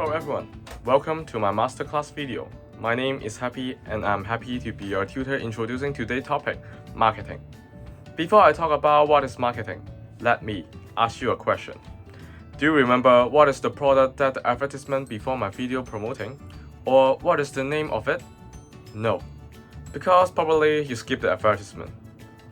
Hello everyone, welcome to my masterclass video. My name is Happy and I'm happy to be your tutor introducing today's topic, marketing. Before I talk about what is marketing, let me ask you a question. Do you remember what is the product that the advertisement before my video promoting? Or what is the name of it? No, because probably you skipped the advertisement.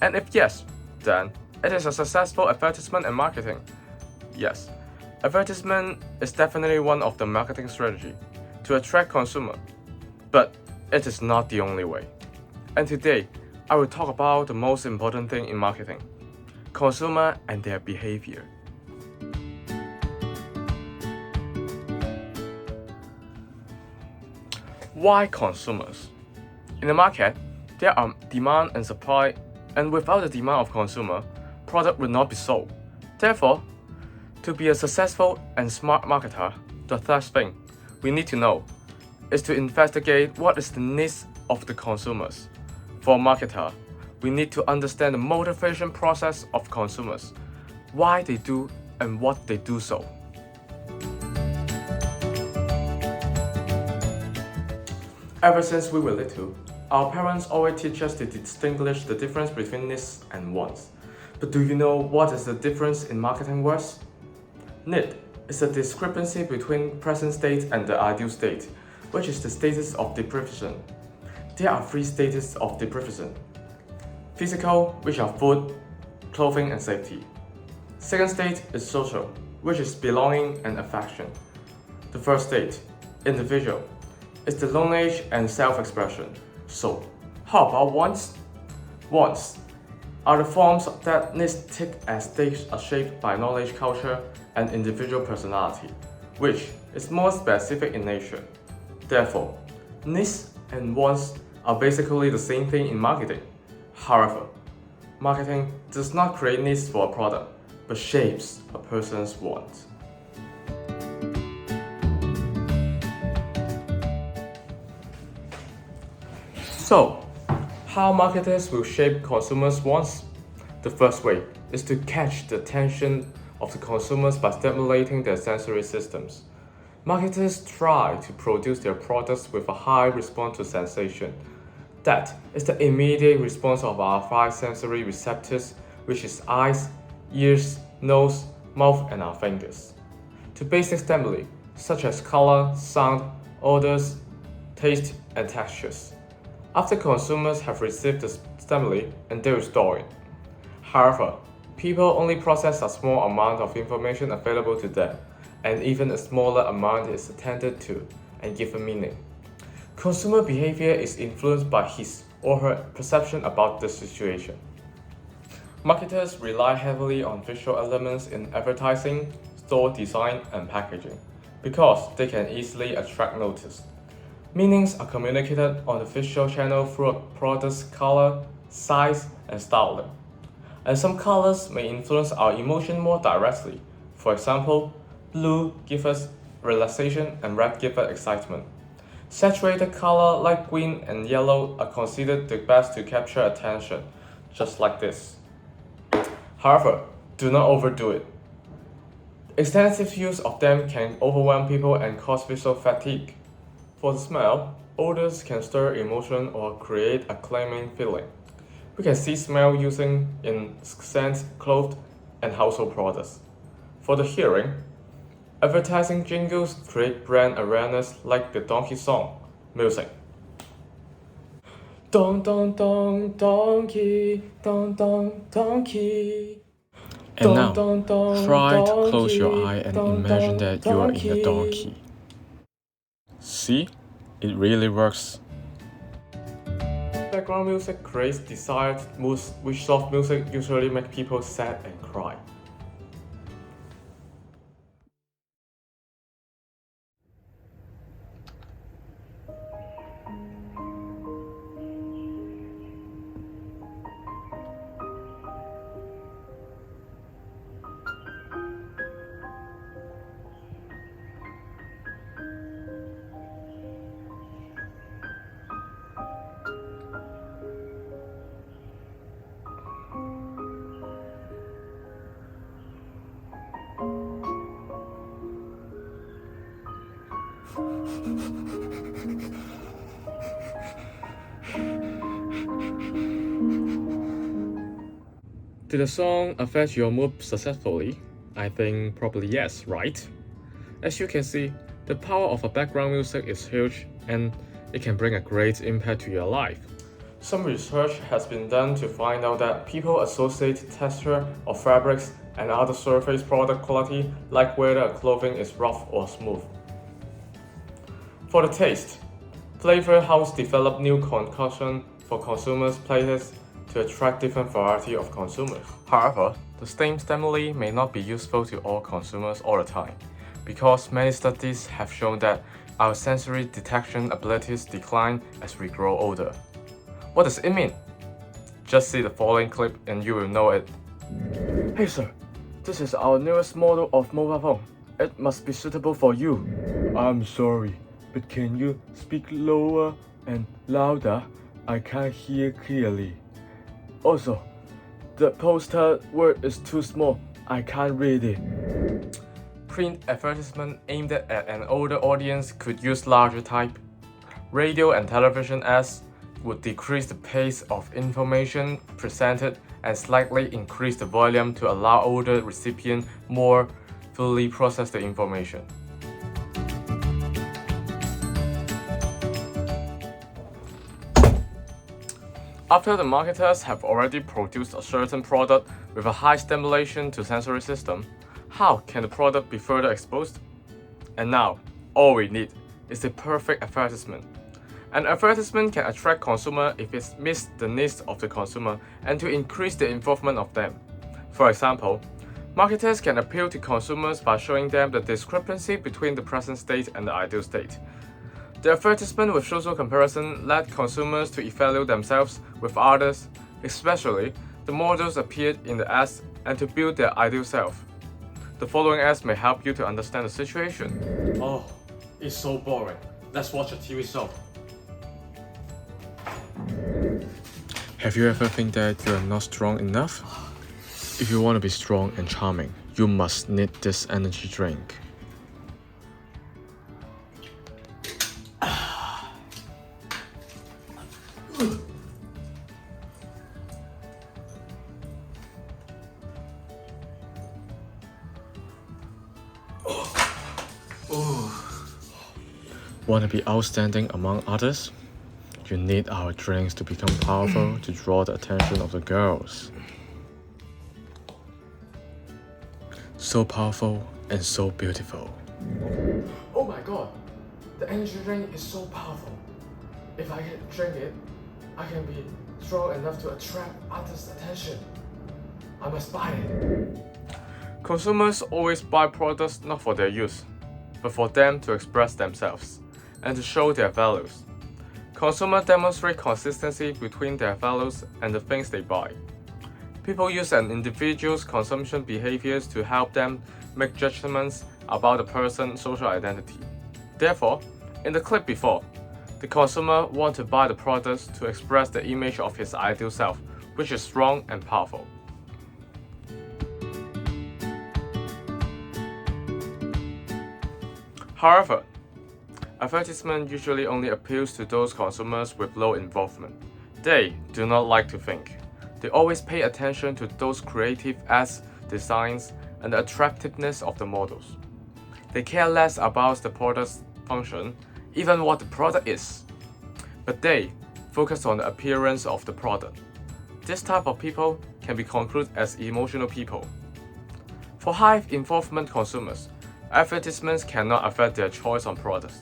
And if yes, then it is a successful advertisement and marketing. Yes, advertisement is definitely one of the marketing strategy to attract consumer, but it is not the only way. And today, I will talk about the most important thing in marketing, consumer and their behavior. Why consumers? In the market, there are demand and supply, and without the demand of consumer, product will not be sold. Therefore, to be a successful and smart marketer, the first thing we need to know is to investigate what is the needs of the consumers. For a marketer, we need to understand the motivation process of consumers, why they do and what they do so. Ever since we were little, our parents always teach us to distinguish the difference between needs and wants. But do you know what is the difference in marketing words? Need is a discrepancy between present state and the ideal state, which is the status of deprivation. There are three stages of deprivation. Physical, which are food, clothing, and safety. Second state is social, which is belonging and affection. The third state, individual, is the knowledge and self-expression. So, how about wants? Wants are the forms that needs take as they are shaped by knowledge, culture, and individual personality, which is more specific in nature. Therefore, needs and wants are basically the same thing in marketing. However, marketing does not create needs for a product, but shapes a person's wants. So, how marketers will shape consumers' wants? The first way is to catch the attention of the consumers by stimulating their sensory systems. Marketers try to produce their products with a high response to sensation. That is the immediate response of our five sensory receptors, which is eyes, ears, nose, mouth, and our fingers, to basic stimuli such as color, sound, odors, taste, and textures. After consumers have received the stimuli and they will store it. However, people only process a small amount of information available to them, and even a smaller amount is attended to and given meaning. Consumer behavior is influenced by his or her perception about the situation. Marketers rely heavily on visual elements in advertising, store design, and packaging because they can easily attract notice. Meanings are communicated on the visual channel through a product's color, size, and styling. And some colors may influence our emotion more directly. For example, blue gives us relaxation and red gives us excitement. Saturated color like green and yellow are considered the best to capture attention, just like this. However, do not overdo it. Extensive use of them can overwhelm people and cause visual fatigue. For the smell, odors can stir emotion or create a claiming feeling. We can see smell using in scents, clothes, and household products. For the hearing, advertising jingles create brand awareness like the donkey song, music. Don don don donkey, don don donkey. And now, try to close your eye and imagine that you are in a donkey. See? It really works. Background music creates desired moods, which soft music usually make people sad and cry. Did the song affect your mood successfully? I think probably yes, right? As you can see, the power of a background music is huge and it can bring a great impact to your life. Some research has been done to find out that people associate texture of fabrics and other surface product quality like whether a clothing is rough or smooth. For the taste, Flavor House developed new concoction for consumers' playlists to attract different variety of consumers. However, the same stimuli may not be useful to all consumers all the time, because many studies have shown that our sensory detection abilities decline as we grow older. What does it mean? Just see the following clip and you will know it. Hey sir, this is our newest model of mobile phone. It must be suitable for you. I'm sorry, but can you speak lower and louder? I can't hear clearly. Also, the poster word is too small. I can't read it. Print advertisement aimed at an older audience could use larger type. Radio and television ads would decrease the pace of information presented and slightly increase the volume to allow older recipients more fully process the information. After the marketers have already produced a certain product with a high stimulation to sensory system, how can the product be further exposed? And now, all we need is the perfect advertisement. An advertisement can attract consumers if it meets the needs of the consumer and to increase the involvement of them. For example, marketers can appeal to consumers by showing them the discrepancy between the present state and the ideal state. The advertisement with social comparison led consumers to evaluate themselves with others, especially the models appeared in the ads, and to build their ideal self. The following ads may help you to understand the situation. Oh, it's so boring. Let's watch a TV show. Have you ever think that you are not strong enough? If you want to be strong and charming, you must need this energy drink. Want to be outstanding among others? You need our drinks to become powerful to draw the attention of the girls. So powerful and so beautiful. Oh my god, the energy drink is so powerful. If I can drink it, I can be strong enough to attract others' attention. I must buy it. Consumers always buy products not for their use, but for them to express themselves and to show their values. Consumers demonstrate consistency between their values and the things they buy. People use an individual's consumption behaviors to help them make judgments about a person's social identity. Therefore, in the clip before, the consumer wants to buy the products to express the image of his ideal self, which is strong and powerful. However, advertisement usually only appeals to those consumers with low involvement. They do not like to think. They always pay attention to those creative ads, designs, and the attractiveness of the models. They care less about the product's function, even what the product is. But they focus on the appearance of the product. This type of people can be concluded as emotional people. For high involvement consumers, advertisements cannot affect their choice on products.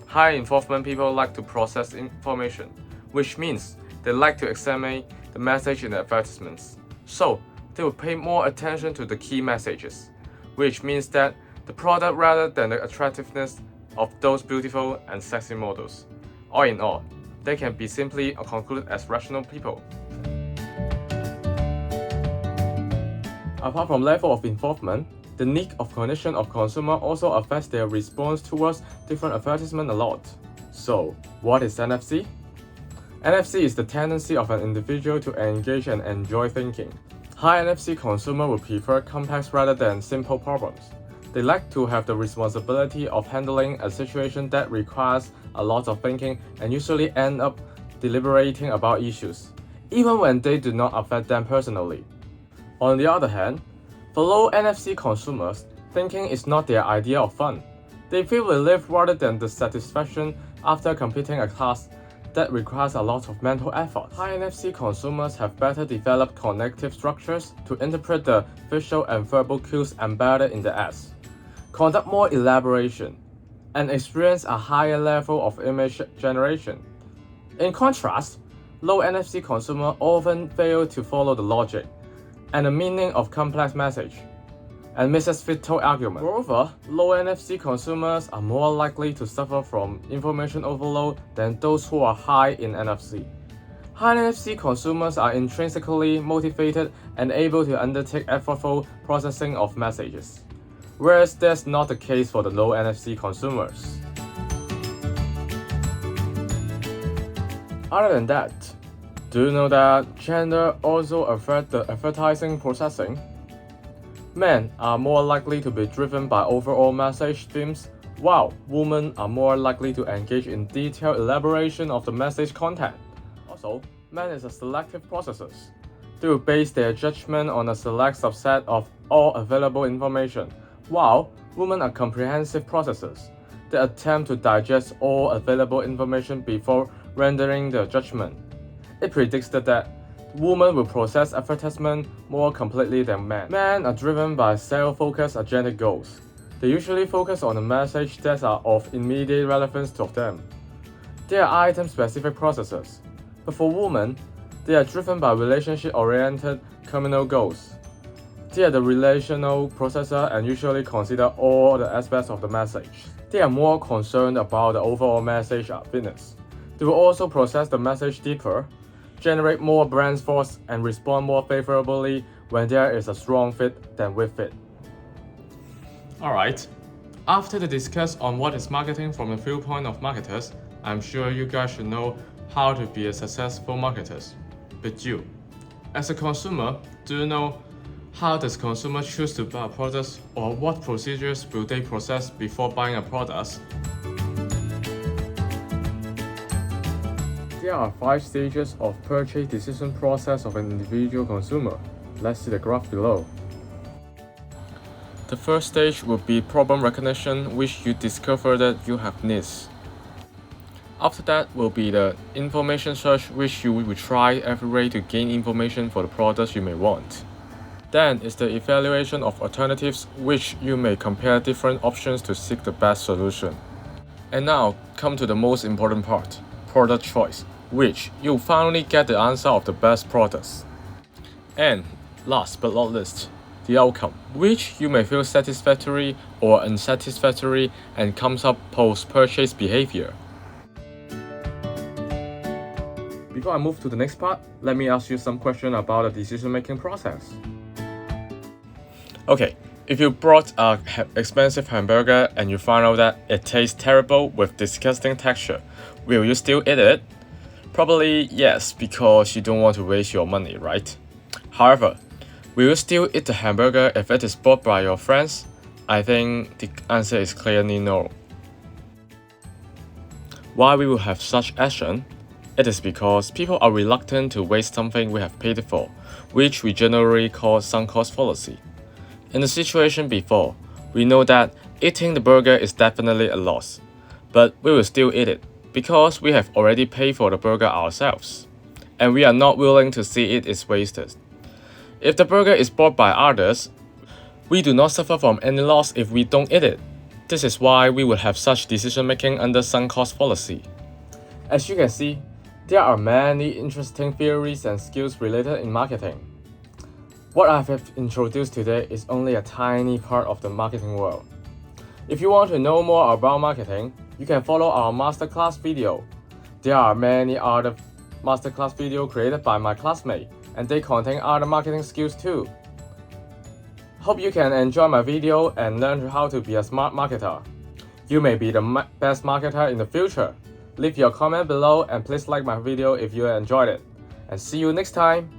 High involvement people like to process information, which means they like to examine the message in the advertisements. So, they will pay more attention to the key messages, which means that the product rather than the attractiveness of those beautiful and sexy models. All in all, they can be simply concluded as rational people. Apart from level of involvement, the need of cognition of consumer also affects their response towards different advertisements a lot. So, what is NFC? NFC is the tendency of an individual to engage and enjoy thinking. High NFC consumer will prefer complex rather than simple problems. They like to have the responsibility of handling a situation that requires a lot of thinking and usually end up deliberating about issues, even when they do not affect them personally. On the other hand, for low NFC consumers, thinking is not their idea of fun. They feel relief rather than the satisfaction after completing a task that requires a lot of mental effort. High NFC consumers have better developed cognitive structures to interpret the visual and verbal cues embedded in the ads, conduct more elaboration, and experience a higher level of image generation. In contrast, low NFC consumers often fail to follow the logic and the meaning of complex message, and misses vital argument. Moreover, low NFC consumers are more likely to suffer from information overload than those who are high in NFC. High NFC consumers are intrinsically motivated and able to undertake effortful processing of messages, whereas that's not the case for the low NFC consumers. Other than that, do you know that gender also affects the advertising processing? Men are more likely to be driven by overall message themes, while women are more likely to engage in detailed elaboration of the message content. Also, men is a selective processors. They will base their judgment on a select subset of all available information, while women are comprehensive processors. They attempt to digest all available information before rendering their judgment. It predicts that women will process advertisement more completely than men. Men are driven by self-focused agentic goals. They usually focus on the message that are of immediate relevance to them. They are item-specific processors. But for women, they are driven by relationship-oriented communal goals. They are the relational processor and usually consider all the aspects of the message. They are more concerned about the overall message fitness. They will also process the message deeper, generate more brand force, and respond more favorably when there is a strong fit than weak fit. Alright, after the discuss on what is marketing from the viewpoint of marketers, I'm sure you guys should know how to be a successful marketers. But you, as a consumer, do you know how does consumer choose to buy a product, or what procedures will they process before buying a product? There are 5 stages of purchase decision process of an individual consumer. Let's see the graph below. The first stage will be problem recognition, which you discover that you have needs. After that will be the information search, which you will try every way to gain information for the products you may want. Then is the evaluation of alternatives, which you may compare different options to seek the best solution. And now come to the most important part, product choice, which you'll finally get the answer of the best products. And last but not least, the outcome, which you may feel satisfactory or unsatisfactory and comes up post-purchase behavior. Before I move to the next part, let me ask you some questions about the decision-making process. Okay, if you bought an expensive hamburger and you find out that it tastes terrible with disgusting texture, will you still eat it? Probably yes, because you don't want to waste your money, right? However, will you still eat the hamburger if it is bought by your friends? I think the answer is clearly no. Why we will have such action? It is because people are reluctant to waste something we have paid for, which we generally call sunk cost fallacy. In the situation before, we know that eating the burger is definitely a loss, but we will still eat it because we have already paid for the burger ourselves, and we are not willing to see it is wasted. If the burger is bought by others, we do not suffer from any loss if we don't eat it. This is why we will have such decision making under sunk cost fallacy. As you can see, there are many interesting theories and skills related in marketing. What I have introduced today is only a tiny part of the marketing world. If you want to know more about marketing, you can follow our MasterClass video. There are many other MasterClass videos created by my classmates, and they contain other marketing skills too. Hope you can enjoy my video and learn how to be a smart marketer. You may be the best marketer in the future. Leave your comment below and please like my video if you enjoyed it. And see you next time!